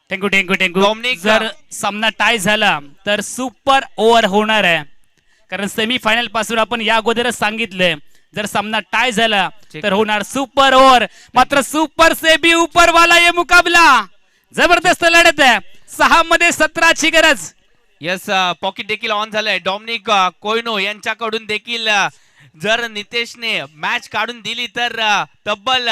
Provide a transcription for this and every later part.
Thank you thank you thank you. Dominic जर सामना tie झाला तर सुपर ओव्हर होणार आहे, कारण सेमीफायनल पासून आपण या अगोदरच सांगितलंय जर सामना टाय झाला तर होणार सुपर ओव्हर. मात्र सुपर से भी ऊपर वाला ये मुकाबला जबरदस्त लढत आहे. 6 मध्ये 17ची गरज. यस पॉकेट देखील ऑन झालंय. डॉमिनिक कोयनो यांच्याकडून देखील जर नितेशने मॅच काढून दिली तर तब्बल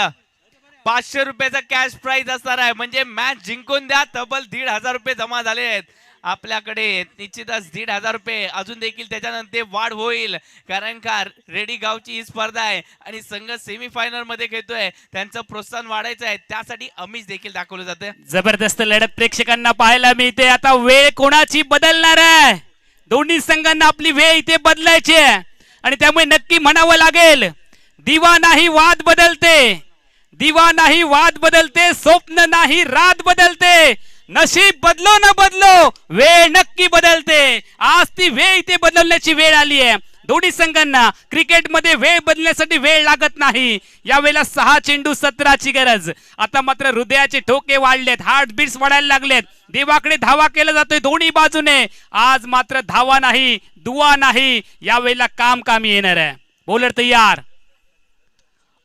500 रुपयाचा कॅश प्राइज असणार आहे. म्हणजे मॅच जिंकून द्या. तब्बल 1,500 रुपये जमा झाले आहेत आपल्याकडे. निश्चितच 1,500 रुपये अजून देखील त्याच्यानंतर वाढ होईल, कारण का रेडी गावची ही स्पर्धा आहे आणि संघ सेमीफायनल मध्ये खेळतोय. त्यांचं प्रोत्साहन वाढायचं आहे, त्यासाठी आमिष देखील दाखवलं जाते. जबरदस्त लढत प्रेक्षकांना पाहायला मिळते. आता वेळ कोणाची बदलणार आहे? दोन्ही संघांना आपली वेळ इथे बदलायची आहे आणि त्यामुळे नक्की म्हणावं लागेल दिवा नाही वाद बदलते, दिवा नाही वाद बदलते, स्वप्न नाही रात बदलते. नशीब बदलो न बदलो, वेळ नक्की बदलते. आज ती वेळ इथे बदलण्याची वेळ आली आहे. दोन्ही संघांना क्रिकेटमध्ये वेळ बदलण्यासाठी वेळ लागत नाही. यावेळेला 6 चेंडू 17ची गरज. आता मात्र हृदयाचे ठोके वाढलेत, हार्ट बीट्स वाढायला लागलेत. देवाकडे धावा केला जातोय दोन्ही बाजूने. आज मात्र धावा नाही, दुआ नाही, यावेळेला काम कामी येणार आहे. बॉलर तयार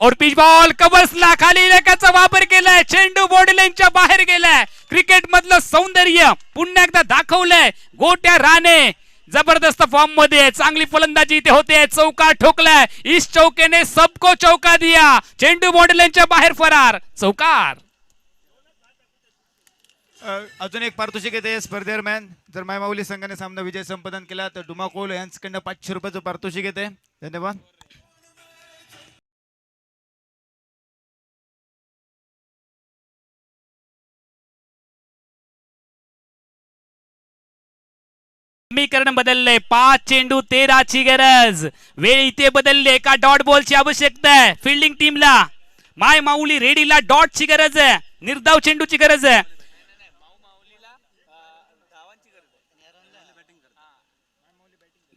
और पिच बॉल कव्हर्सला खाली लेखाचा वापर केलाय. चेंडू बॉडी लाईनच्या बाहेर गेलाय. क्रिकेट मधलं सौंदर्य पुन्हा एकदा दाखवलंय गोट्या राणे. जबरदस्त फॉर्म मध्ये, चांगली फलंदाजी इथे होते. चौका ठोकलाय. इस चौके ने सबको चौका दिया. चेंडू बॉडी लाईनच्या बाहेर फरार. चौकार. अजून एक पारितोषिक येते स्पर्धेदरम्यान. जर मायमाऊली संघाने सामना विजय संपादन केला तर डुमाकोल यांच्याकडनं 500 रुपयाचं पारितोषिक येते. धन्यवाद. समीकरण बदलले. 5 चेंडू 13ची गरज. वेळ इथे बदलले. एका डॉट बॉलची आवश्यकता आहे फिल्डिंग टीमला. माय माऊली रेडीला डॉटची गरज आहे, निर्धाव चेंडूची गरज आहे.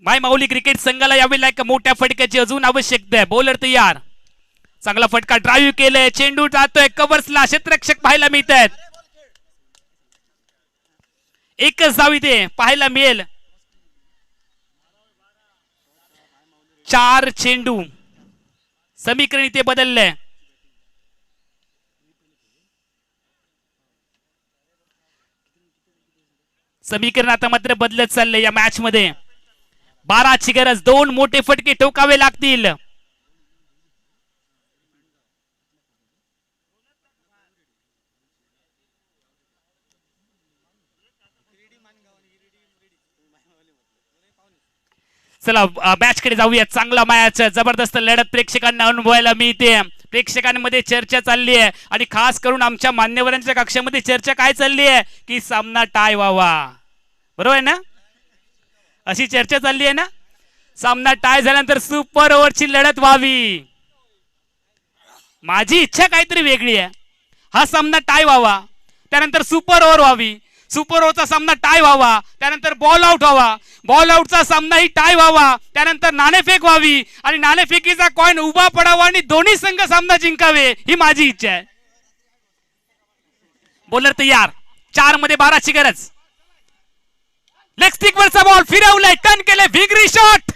माय माऊली क्रिकेट संघाला यावेळेला एक मोठ्या फटक्याची अजून आवश्यकता आहे. बॉलर तयार. चांगला फटका ड्राईव्ह केलाय. चेंडू जातोय कव्हर्सला. क्षेत्ररक्षक पाहायला मिळत आहेत. एकच धाव इथे पाहायला मिळेल. 4 चेंडू. समीकरण इथे बदललंय. समीकरण आता मात्र बदलत चाललंय या मॅच मध्ये. 12ची गरज. 2 मोठे फटके ठोकावे लागतील. चला मॅच कडे जाऊया. चांगला मॅच, जबरदस्त लढत प्रेक्षकांना अनुभवायला मिळते. प्रेक्षकांमध्ये चर्चा चालली आहे आणि खास करून आमच्या मान्यवरांच्या कक्षामध्ये चर्चा काय चालली आहे की सामना टाय व्हावा. बरोबर आहे ना? अशी चर्चा चालली आहे ना. सामना टाय झाल्यानंतर सुपर ओव्हरची लढत व्हावी. माझी इच्छा काहीतरी वेगळी आहे. हा सामना टाय व्हावा, त्यानंतर सुपर ओव्हर व्हावी. सुपर ओव्हरचा सामना टाय व्हावा, त्यानंतर बॉल आउट व्हावा. बॉल आउटचा सामनाही टाय व्हावा, त्यानंतर नाणेफेक व्हावी आणि नाणेफेकीचा कॉइन उभा पडावा आणि दोन्ही संघ सामना जिंकावे, ही माझी इच्छा आहे. बॉलर तयार. 4 मध्ये 12ची गरज. लेग स्टिक वरचा बॉल फिरवलाय, टर्न केले, विगरी शॉट.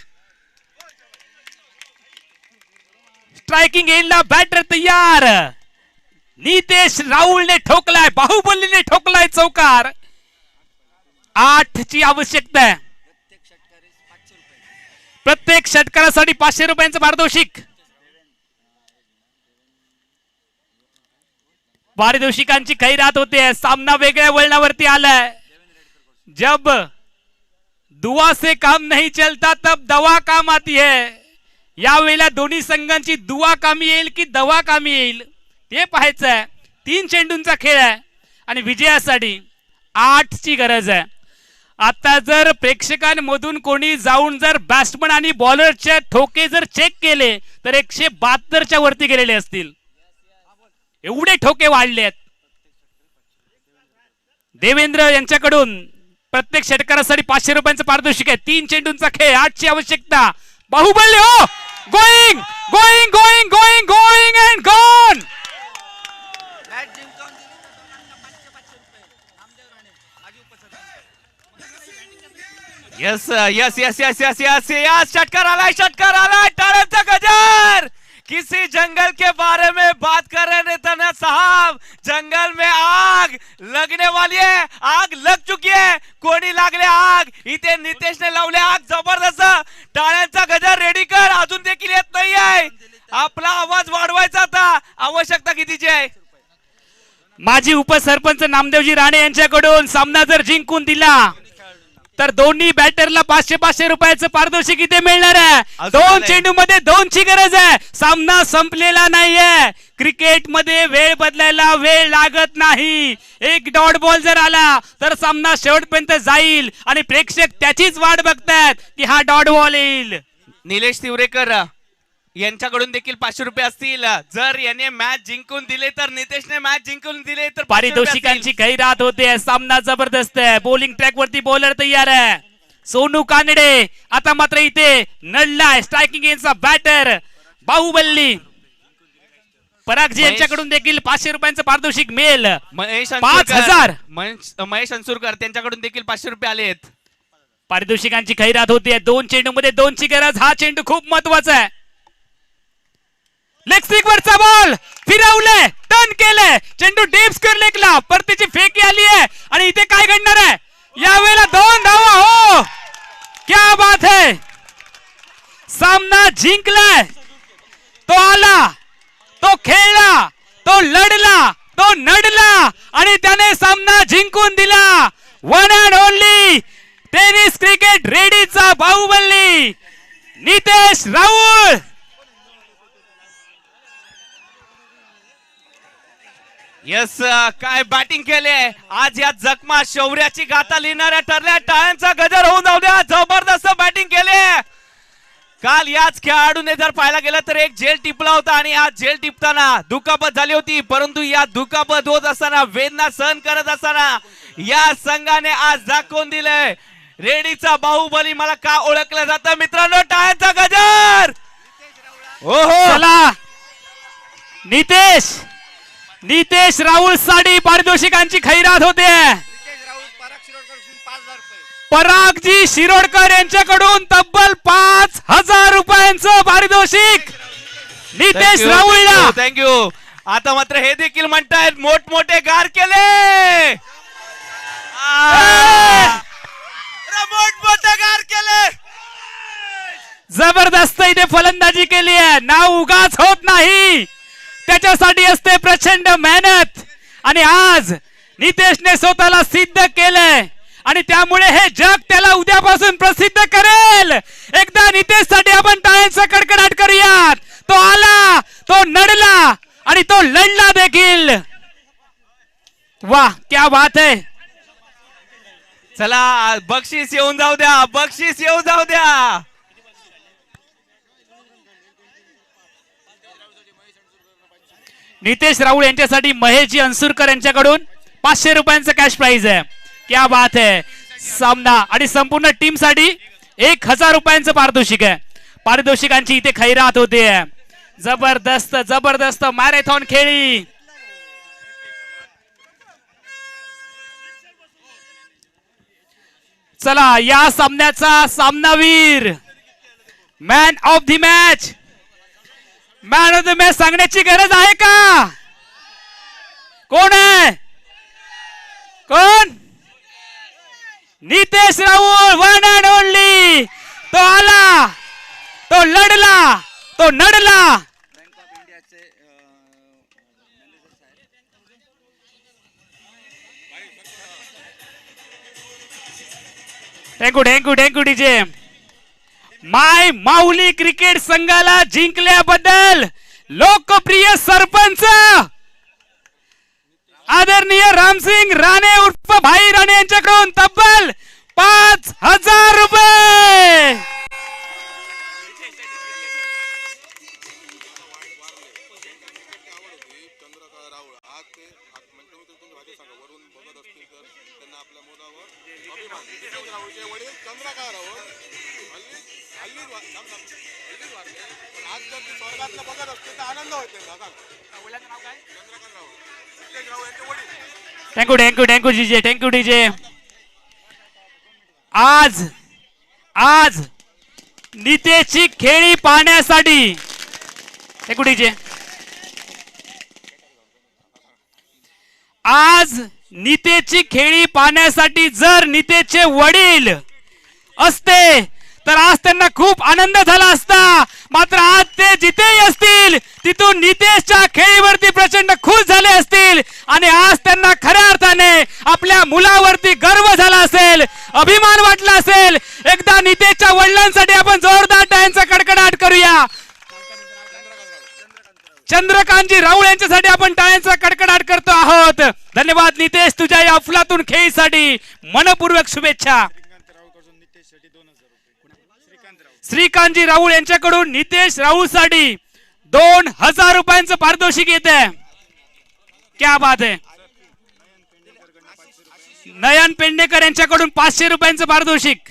स्ट्रायकिंग एंडला बॅटर तयार. नितेश राहुलने ठोकलाय, बाहुबलीने ठोकलाय चौकार. 8ची आवश्यकता आहे. प्रत्येक षटकारासाठी 500 रुपयांचं पारितोषिक. पारितोषिकांची खैरात होते. सामना वेगळ्या वळणावरती आलाय. जब दुआ से काम नहीं चलता तब दवा काम आती है. यावेळेला दोन्ही संघांची दुआ कामी येईल की दवा कामी येईल ते पाहायचं आहे. 3 चेंडूंचा खेळ आहे आणि विजयासाठी 8ची गरज आहे. आता जर प्रेक्षकांमधून कोणी जाऊन जर बॅट्समन आणि बॉलरचे ठोके जर चेक केले तर 172च्या वरती गेलेले असतील. एवढे ठोके वाढले आहेत. देवेंद्र यांच्याकडून प्रत्येक षटकारासाठी 500 रुपयांचं पारितोषिक आहे. 3 चेंडूंचा खेळ, 8ची आवश्यकता. बाहुबली हो going going going going going and gone. Yes yes yes yes yes yes yes षटकार आलाय टाळ्यांचा गजर। किसी जंगल के बारे में बात कर रहे हैं तना साहब, जंगल में आग लगने वाली है, आग लग चुकी है, कोणी लागले आग, इथे नितेशने लावले आग जबरदस्त। टाळ्यांचा गजर रेडी कर, अजून देखील येत नाही आहे, आपला आवाज वाढवायचा था, आवश्यकता कितीची आहे? माजी उपसरपंच नामदेवजी राणे यांच्याकडून सामना जर जिंकून दिला तर दोन्ही बॅटरला 500 रुपयाचं पारितोषिक इथे मिळणार आहे। दोन चेंडू मध्ये 2ची गरज आहे, सामना संपलेला नाहीये। क्रिकेट मध्ये वेळ बदलायला वेळ लागत नाही, एक डॉट बॉल जर आला तर सामना शेवटपर्यंत जाईल आणि प्रेक्षक त्याचीच वाट बघतात की हा डॉट बॉल येईल। निलेश तिवरेकर यांच्याकडून देखील 500 रुपये असतील, जर याने मॅच जिंकून दिले तर, नितेशने मॅच जिंकून दिले तर पारितोषिकांची खैरात होते। सामना जबरदस्त आहे, बॉलिंग ट्रॅक वरती बॉलर तयार आहे सोनू कानडे। आता मात्र इथे नडलाय स्ट्रायकिंग एंडचा बॅटर बाहुबली परागजी यांच्याकडून देखील 500 रुपयांचं पारितोषिक मिळेल। महेश 5000 महेश अंसुरकर त्यांच्याकडून देखील 500 रुपये आलेत। पारितोषिकांची खैरात होते, 2 चेंडू मध्ये 2ची गरज, हा चेंडू खूप महत्वाचा आहे। लेग स्टिक वरचा बॉल फिरवले, टर्न केले, चेंडू डीप स्क्वेअर लेगला परतीची फेकी आली आहे आणि इथे काय घडणार आहे? यावेळेला 2 धावा, हो क्या बात है, सामना जिंकलाय। तो आला, तो खेळला, तो लढला, तो नडला आणि त्याने सामना जिंकून दिला। One and only tennis cricket रेडीचा बाहुबली नितेश राहुल। यस काय बॅटिंग केले आज, या जखमा शौर्याची गाथा लिहिणाऱ्या ठरल्या। टाळ्यांचा गजर होऊन जाऊ द्या, जबरदस्त बॅटिंग केले। काल याच खेळाडूने जर पाहायला गेलं तर एक झेल टिपला होता आणि आज झेल टिपताना दुखापत झाली होती, परंतु या दुखापत होत असताना, वेदना सहन करत असताना या संघाने आज दाखवून दिलंय रेडीचा बाहुबली मला का ओळखलं जातं। मित्रांनो टाळ्यांचा गजर। ओहो चला नितेश राहुल साठी पारितोषिकांची खैरात होते। परागजी शिरोडकर यांच्याकडून तब्बल 5000 रुपयांचं पारितोषिक नितेश राहुलला। थँक्यू। आता मात्र हे देखील म्हणतायत मोठमोठे गार केले, मोठमोठे गार केले, जबरदस्त इथे फलंदाजी केली आहे। नाव उगाच होत नाही, त्याच्यासाठी असते प्रचंड मेहनत आणि आज नितेशने स्वतःला सिद्ध केलंय आणि त्यामुळे हे जग त्याला उद्यापासून प्रसिद्ध करेल। एकदा नितेश साठी आपण टाळ्यांचा कडकडाट करूयात। तो आला, तो नडला आणि तो लढला देखील। वाह क्या बात है। चला बक्षीस येऊन जाऊ द्या, बक्षीस येऊन जाऊ द्या। नितेश राहुल यांच्यासाठी महेशजी अंसुरकर यांच्याकडून 500 रुपयांचं कॅश प्राइज आहे। क्या बात है। सामना आणि संपूर्ण टीम साठी 1000 रुपयांचं पारितोषिक आहे। पारितोषिकांची इथे खैरात होते। जबरदस्त जबरदस्त मॅरेथॉन खेळी। चला या सामन्याचा सामनावीर, man of the match, man of the match सांगण्याची गरज आहे का? कोण आहे? कोण? Nitesh Rahul, one and only. तो आला, तो लढला, तो नडला। Thank you DJ. My Mauli cricket संघाला जिंकल्याबद्दल लोकप्रिय सरपंच आदरणीय रामसिंग राणे उर्फ भाई राणे यांच्याकडून तब्बल 5000 रुपये। Thank you DJ. आज आज नितेशची खेळी पाहण्यासाठी हे कुठेचे आज नितेशची खेळी पाहण्यासाठी जर नितेशचे वडील असते तर आज त्यांना खूप आनंद झाला असता. मात्र आज ते जिथेही असतील तिथून नितेशच्या खेळीवरती प्रचंड खुश झाले असतील आणि आज त्यांना खऱ्या अर्थाने आपल्या मुलावरती गर्व झाला असेल, अभिमान वाटला असेल. एकदा नितेशच्या वडिलांसाठी आपण जोरदार टाळ्यांचा कडकडाट करूया. चंद्रकांतजी राऊळ यांच्यासाठी आपण टाळ्यांचा कडकडाट करतो आहोत. धन्यवाद नितेश, तुझ्या या अफलातून खेळीसाठी मनपूर्वक शुभेच्छा. श्रीकांतजी राऊळ यांच्याकडून नितेश राऊळ साठी 2000 रुपयांचं पारितोषिक येत आहे. क्या बात आहे. नयन पेडणेकर यांच्याकडून 500 रुपयांचं पारितोषिक.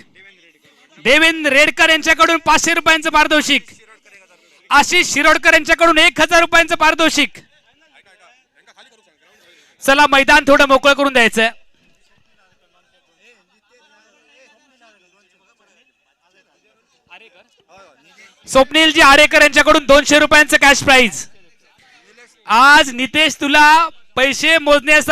देवेंद्र रेडकर यांच्याकडून 500 रुपयांचं पारितोषिक. आशिष शिरोडकर यांच्याकडून 1000 रुपयांचं पारितोषिक. चला मैदान थोडं मोकळं करून द्यायचं. स्वप्नीलजी आरेकर यांच्याकडून 200 रुपयांचं कॅश प्राइज. आज नितेश तुला पैसे मोजण्यासाठी